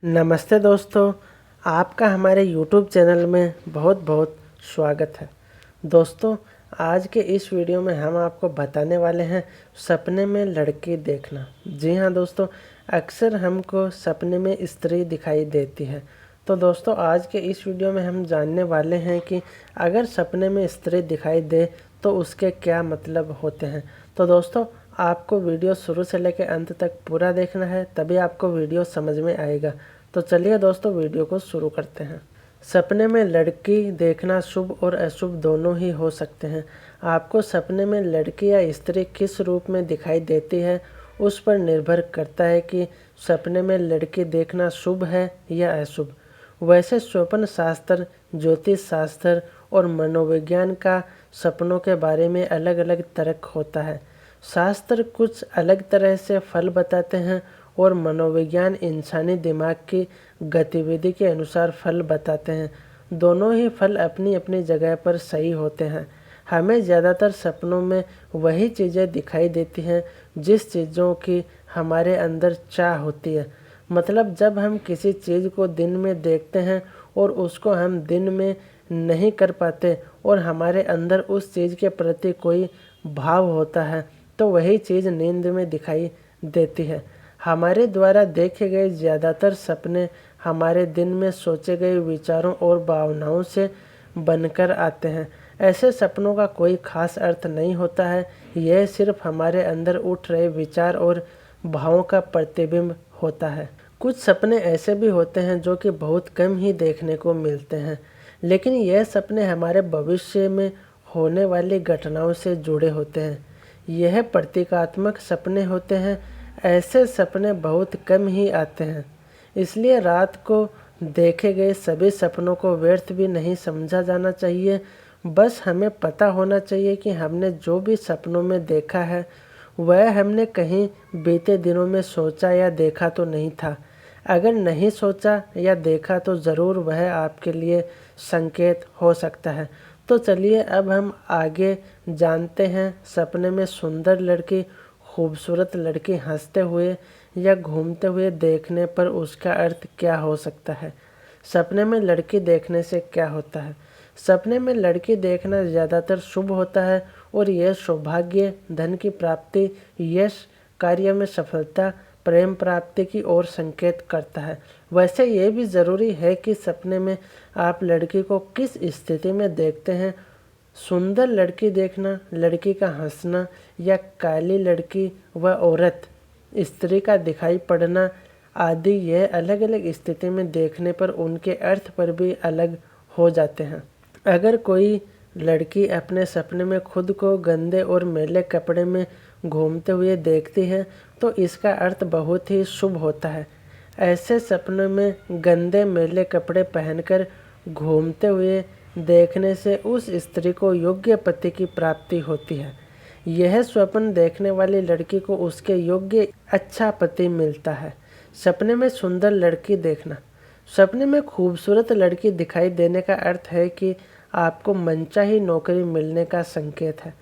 नमस्ते दोस्तों, आपका हमारे YouTube चैनल में बहुत बहुत स्वागत है। दोस्तों, आज के इस वीडियो में हम आपको बताने वाले हैं सपने में लड़की देखना। जी हाँ दोस्तों, अक्सर हमको सपने में स्त्री दिखाई देती है। तो दोस्तों, आज के इस वीडियो में हम जानने वाले हैं कि अगर सपने में स्त्री दिखाई दे तो उसके क्या मतलब होते हैं। तो दोस्तों, आपको वीडियो शुरू से लेकर अंत तक पूरा देखना है, तभी आपको वीडियो समझ में आएगा। तो चलिए दोस्तों, वीडियो को शुरू करते हैं। सपने में लड़की देखना शुभ और अशुभ दोनों ही हो सकते हैं। आपको सपने में लड़की या स्त्री किस रूप में दिखाई देती है, उस पर निर्भर करता है कि सपने में लड़की देखना शुभ है या अशुभ। वैसे स्वप्न शास्त्र, ज्योतिष शास्त्र और मनोविज्ञान का सपनों के बारे में अलग अलग तर्क होता है। शास्त्र कुछ अलग तरह से फल बताते हैं और मनोविज्ञान इंसानी दिमाग की गतिविधि के अनुसार फल बताते हैं। दोनों ही फल अपनी अपनी जगह पर सही होते हैं। हमें ज़्यादातर सपनों में वही चीज़ें दिखाई देती हैं जिस चीज़ों की हमारे अंदर चाह होती है। मतलब जब हम किसी चीज़ को दिन में देखते हैं और उसको हम दिन में नहीं कर पाते और हमारे अंदर उस चीज़ के प्रति कोई भाव होता है, तो वही चीज़ नींद में दिखाई देती है। हमारे द्वारा देखे गए ज़्यादातर सपने हमारे दिन में सोचे गए विचारों और भावनाओं से बनकर आते हैं। ऐसे सपनों का कोई खास अर्थ नहीं होता है, यह सिर्फ हमारे अंदर उठ रहे विचार और भावों का प्रतिबिंब होता है। कुछ सपने ऐसे भी होते हैं जो कि बहुत कम ही देखने को मिलते हैं, लेकिन यह सपने हमारे भविष्य में होने वाली घटनाओं से जुड़े होते हैं। यह प्रतीकात्मक सपने होते हैं। ऐसे सपने बहुत कम ही आते हैं, इसलिए रात को देखे गए सभी सपनों को व्यर्थ भी नहीं समझा जाना चाहिए। बस हमें पता होना चाहिए कि हमने जो भी सपनों में देखा है वह हमने कहीं बीते दिनों में सोचा या देखा तो नहीं था। अगर नहीं सोचा या देखा तो ज़रूर वह आपके लिए संकेत हो सकता है। तो चलिए अब हम आगे जानते हैं सपने में सुंदर लड़की, खूबसूरत लड़की हंसते हुए या घूमते हुए देखने पर उसका अर्थ क्या हो सकता है। सपने में लड़की देखने से क्या होता है। सपने में लड़की देखना ज़्यादातर शुभ होता है और यह सौभाग्य, धन की प्राप्ति, यश, कार्य में सफलता, प्रेम प्राप्ति की ओर संकेत करता है। वैसे ये भी ज़रूरी है कि सपने में आप लड़की को किस स्थिति में देखते हैं। सुंदर लड़की देखना, लड़की का हंसना या काली लड़की व औरत, स्त्री का दिखाई पड़ना आदि, यह अलग अलग स्थिति में देखने पर उनके अर्थ पर भी अलग हो जाते हैं। अगर कोई लड़की अपने सपने में खुद को गंदे और मैले कपड़े में घूमते हुए देखती है तो इसका अर्थ बहुत ही शुभ होता है। ऐसे सपनों में गंदे मैले कपड़े पहनकर घूमते हुए देखने से उस स्त्री को योग्य पति की प्राप्ति होती है। यह स्वप्न देखने वाली लड़की को उसके योग्य अच्छा पति मिलता है। सपने में सुंदर लड़की देखना। सपने में खूबसूरत लड़की दिखाई देने का अर्थ है कि आपको मनचाही नौकरी मिलने का संकेत है।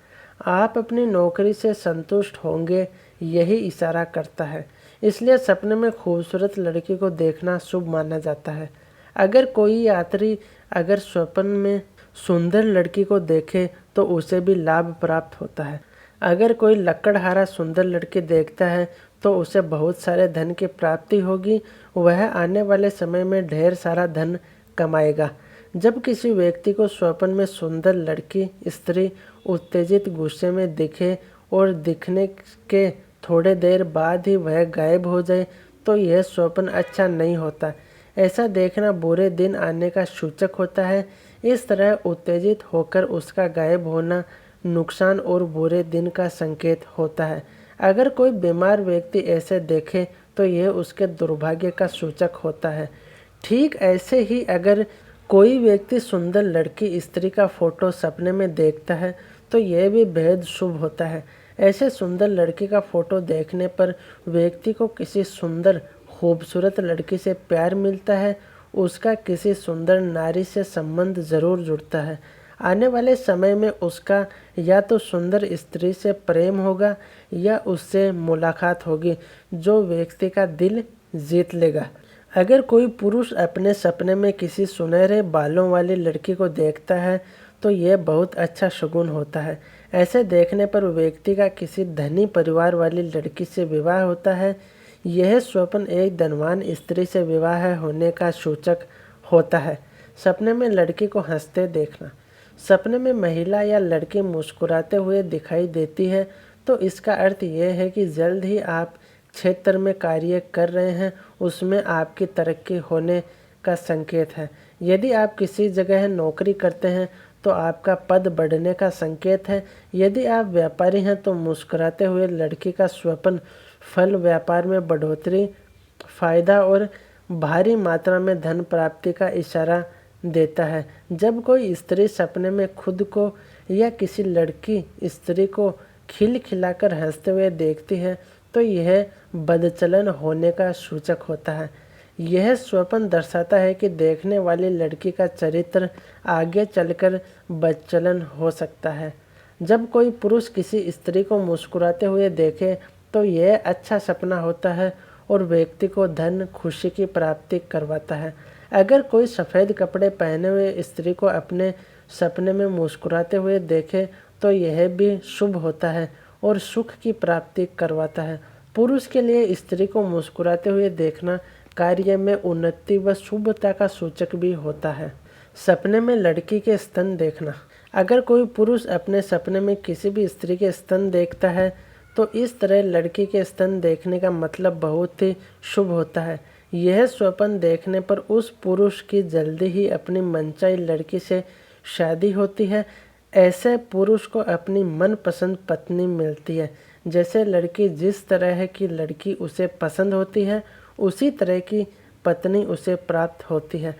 आप अपनी नौकरी से संतुष्ट होंगे, यही इशारा करता है। इसलिए सपने में खूबसूरत लड़की को देखना शुभ माना जाता है। अगर कोई यात्री अगर स्वप्न में सुंदर लड़की को देखे तो उसे भी लाभ प्राप्त होता है। अगर कोई लकड़हारा सुंदर लड़की देखता है तो उसे बहुत सारे धन की प्राप्ति होगी। वह आने वाले समय में ढेर सारा धन कमाएगा। जब किसी व्यक्ति को स्वप्न में सुंदर लड़की, स्त्री उत्तेजित गुस्से में दिखे और दिखने के थोड़े देर बाद ही वह गायब हो जाए तो यह स्वप्न अच्छा नहीं होता। ऐसा देखना बुरे दिन आने का सूचक होता है। इस तरह उत्तेजित होकर उसका गायब होना नुकसान और बुरे दिन का संकेत होता है। अगर कोई बीमार व्यक्ति ऐसे देखे तो यह उसके दुर्भाग्य का सूचक होता है। ठीक ऐसे ही अगर कोई व्यक्ति सुंदर लड़की, स्त्री का फोटो सपने में देखता है तो यह भी बेहद शुभ होता है। ऐसे सुंदर लड़की का फोटो देखने पर व्यक्ति को किसी सुंदर खूबसूरत लड़की से प्यार मिलता है। उसका किसी सुंदर नारी से संबंध ज़रूर जुड़ता है। आने वाले समय में उसका या तो सुंदर स्त्री से प्रेम होगा या उससे मुलाकात होगी जो व्यक्ति का दिल जीत लेगा। अगर कोई पुरुष अपने सपने में किसी सुनहरे बालों वाली लड़की को देखता है तो यह बहुत अच्छा शगुन होता है। ऐसे देखने पर व्यक्ति का किसी धनी परिवार वाली लड़की से विवाह होता है। यह स्वप्न एक धनवान स्त्री से विवाह होने का सूचक होता है। सपने में लड़की को हंसते देखना। सपने में महिला या लड़की मुस्कुराते हुए दिखाई देती है तो इसका अर्थ यह है कि जल्द ही आप क्षेत्र में कार्य कर रहे हैं उसमें आपकी तरक्की होने का संकेत है। यदि आप किसी जगह नौकरी करते हैं तो आपका पद बढ़ने का संकेत है। यदि आप व्यापारी हैं तो मुस्कुराते हुए लड़की का स्वप्न फल व्यापार में बढ़ोतरी, फायदा और भारी मात्रा में धन प्राप्ति का इशारा देता है। जब कोई स्त्री सपने में खुद को या किसी लड़की स्त्री को खिलखिलाकर हंसते हुए देखती है तो यह बदचलन होने का सूचक होता है। यह स्वप्न दर्शाता है कि देखने वाली लड़की का चरित्र आगे चलकर बदचलन हो सकता है। जब कोई पुरुष किसी स्त्री को मुस्कुराते हुए देखे तो यह अच्छा सपना होता है और व्यक्ति को धन खुशी की प्राप्ति करवाता है। अगर कोई सफ़ेद कपड़े पहने हुए स्त्री को अपने सपने में मुस्कुराते हुए देखे तो यह भी शुभ होता है और सुख की प्राप्ति करवाता है। पुरुष के लिए स्त्री को मुस्कुराते हुए देखना कार्य में उन्नति व शुभता का सूचक भी होता है। सपने में लड़की के स्तन देखना। अगर कोई पुरुष अपने सपने में किसी भी स्त्री के स्तन देखता है तो इस तरह लड़की के स्तन देखने का मतलब बहुत ही शुभ होता है। यह स्वप्न देखने पर उस पुरुष की जल्दी ही अपनी मनचाही लड़की से शादी होती है। ऐसे पुरुष को अपनी मनपसंद पत्नी मिलती है। जैसे लड़की जिस तरह की लड़की उसे पसंद होती है उसी तरह की पत्नी उसे प्राप्त होती है।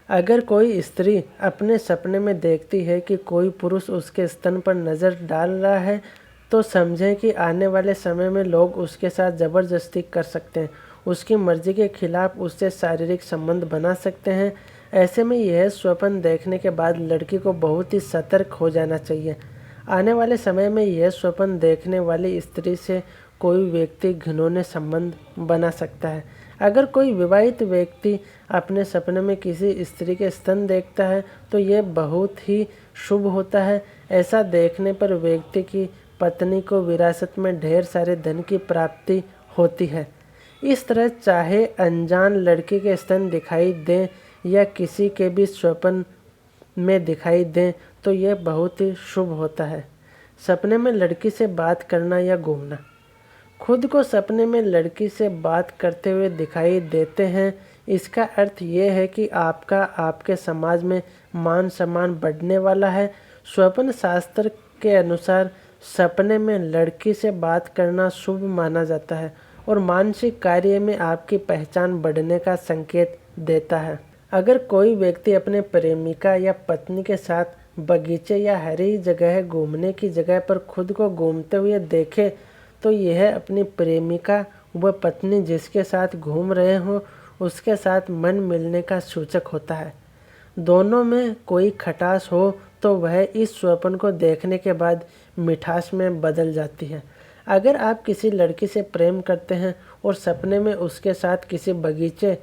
अगर कोई स्त्री अपने सपने में देखती है कि कोई पुरुष उसके स्तन पर नज़र डाल रहा है तो समझें कि आने वाले समय में लोग उसके साथ ज़बरदस्ती कर सकते हैं, उसकी मर्ज़ी के खिलाफ उससे शारीरिक संबंध बना सकते हैं। ऐसे में यह स्वप्न देखने के बाद लड़की को बहुत ही सतर्क हो जाना चाहिए। आने वाले समय में यह स्वप्न देखने वाली स्त्री से कोई व्यक्ति घिनौने संबंध बना सकता है। अगर कोई विवाहित व्यक्ति अपने सपने में किसी स्त्री के स्तन देखता है तो यह बहुत ही शुभ होता है। ऐसा देखने पर व्यक्ति की पत्नी को विरासत में ढेर सारे धन की प्राप्ति होती है। इस तरह चाहे अनजान लड़की के स्तन दिखाई दें या किसी के भी स्वप्न में दिखाई दें तो यह बहुत ही शुभ होता है। सपने में लड़की से बात करना या घूमना। खुद को सपने में लड़की से बात करते हुए दिखाई देते हैं, इसका अर्थ ये है कि आपका आपके समाज में मान सम्मान बढ़ने वाला है। स्वप्न शास्त्र के अनुसार सपने में लड़की से बात करना शुभ माना जाता है और मानसिक कार्य में आपकी पहचान बढ़ने का संकेत देता है। अगर कोई व्यक्ति अपने प्रेमिका या पत्नी के साथ बगीचे या हरी जगह घूमने की जगह पर खुद को घूमते हुए देखे तो यह अपनी प्रेमिका व पत्नी जिसके साथ घूम रहे हों उसके साथ मन मिलने का सूचक होता है। दोनों में कोई खटास हो तो वह इस स्वप्न को देखने के बाद मिठास में बदल जाती है। अगर आप किसी लड़की से प्रेम करते हैं और सपने में उसके साथ किसी बगीचे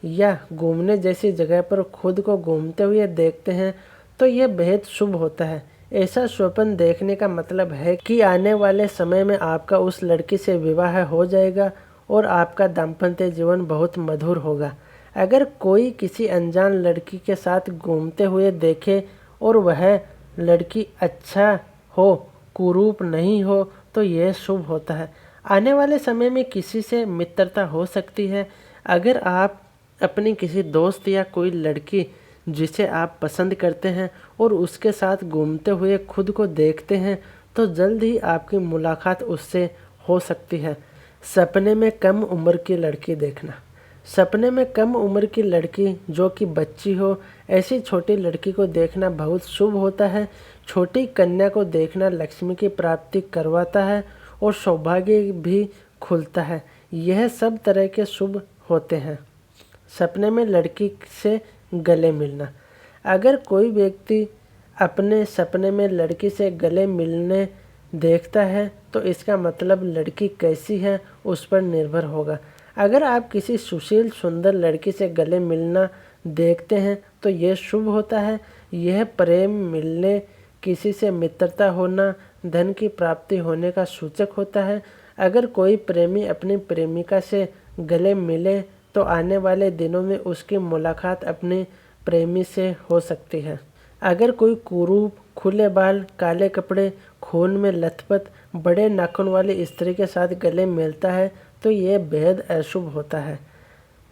या घूमने जैसी जगह पर खुद को घूमते हुए देखते हैं तो यह बेहद शुभ होता है। ऐसा स्वप्न देखने का मतलब है कि आने वाले समय में आपका उस लड़की से विवाह हो जाएगा और आपका दाम्पत्य जीवन बहुत मधुर होगा। अगर कोई किसी अनजान लड़की के साथ घूमते हुए देखे और वह लड़की अच्छा हो, कुरूप नहीं हो तो यह शुभ होता है। आने वाले समय में किसी से मित्रता हो सकती है। अगर आप अपनी किसी दोस्त या कोई लड़की जिसे आप पसंद करते हैं और उसके साथ घूमते हुए खुद को देखते हैं तो जल्द ही आपकी मुलाकात उससे हो सकती है। सपने में कम उम्र की लड़की देखना। सपने में कम उम्र की लड़की जो कि बच्ची हो, ऐसी छोटी लड़की को देखना बहुत शुभ होता है। छोटी कन्या को देखना लक्ष्मी की प्राप्ति करवाता है और सौभाग्य भी खुलता है। यह सब तरह के शुभ होते हैं। सपने में लड़की से गले मिलना। अगर कोई व्यक्ति अपने सपने में लड़की से गले मिलने देखता है तो इसका मतलब लड़की कैसी है उस पर निर्भर होगा। अगर आप किसी सुशील सुंदर लड़की से गले मिलना देखते हैं तो यह शुभ होता है। यह प्रेम मिलने, किसी से मित्रता होना, धन की प्राप्ति होने का सूचक होता है। अगर कोई प्रेमी अपनी प्रेमिका से गले मिले तो आने वाले दिनों में उसकी मुलाकात अपने प्रेमी से हो सकती है। अगर कोई कुरूप, खुले बाल, काले कपड़े, खून में लथपथ, बड़े नाखून वाली स्त्री के साथ गले मिलता है तो यह बेहद अशुभ होता है।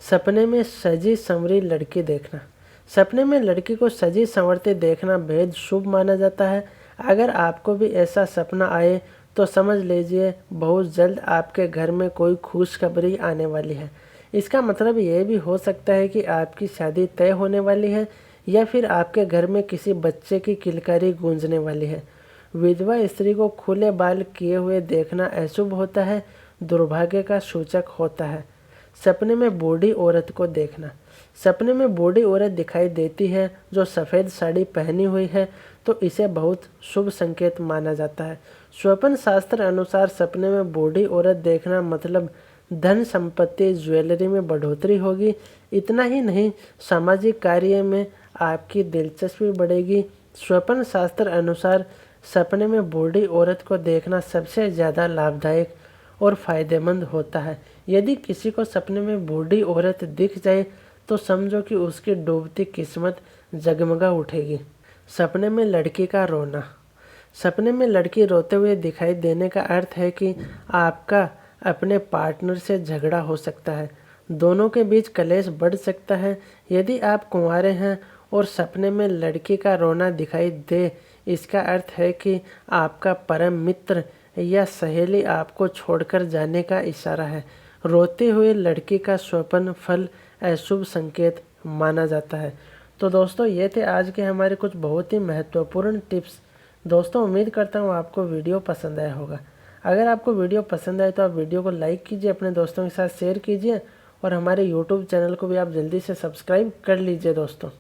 सपने में सजी संवरी लड़की देखना। सपने में लड़की को सजी संवरती देखना बेहद शुभ माना जाता है। अगर आपको भी ऐसा सपना आए तो समझ लीजिए बहुत जल्द आपके घर में कोई खुशखबरी आने वाली है। इसका मतलब ये भी हो सकता है कि आपकी शादी तय होने वाली है या फिर आपके घर में किसी बच्चे की किलकारी गूंजने वाली है। विधवा स्त्री को खुले बाल किए हुए देखना अशुभ होता है, दुर्भाग्य का सूचक होता है। सपने में बूढ़ी औरत को देखना। सपने में बूढ़ी औरत दिखाई देती है जो सफ़ेद साड़ी पहनी हुई है तो इसे बहुत शुभ संकेत माना जाता है। स्वप्न शास्त्र अनुसार सपने में बूढ़ी औरत देखना मतलब धन संपत्ति, ज्वेलरी में बढ़ोतरी होगी। इतना ही नहीं, सामाजिक कार्य में आपकी दिलचस्पी बढ़ेगी। स्वप्न शास्त्र अनुसार सपने में बूढ़ी औरत को देखना सबसे ज़्यादा लाभदायक और फ़ायदेमंद होता है। यदि किसी को सपने में बूढ़ी औरत दिख जाए तो समझो कि उसकी डूबती किस्मत जगमगा उठेगी। सपने में लड़की का रोना। सपने में लड़की रोते हुए दिखाई देने का अर्थ है कि आपका अपने पार्टनर से झगड़ा हो सकता है, दोनों के बीच कलेश बढ़ सकता है। यदि आप कुंवारे हैं और सपने में लड़की का रोना दिखाई दे, इसका अर्थ है कि आपका परम मित्र या सहेली आपको छोड़कर जाने का इशारा है। रोती हुई लड़की का स्वप्न फल अशुभ संकेत माना जाता है। तो दोस्तों, ये थे आज के हमारे कुछ बहुत ही महत्वपूर्ण टिप्स। दोस्तों, उम्मीद करता हूँ आपको वीडियो पसंद आया होगा। अगर आपको वीडियो पसंद आए तो आप वीडियो को लाइक कीजिए, अपने दोस्तों के साथ शेयर कीजिए और हमारे यूट्यूब चैनल को भी आप जल्दी से सब्सक्राइब कर लीजिए दोस्तों।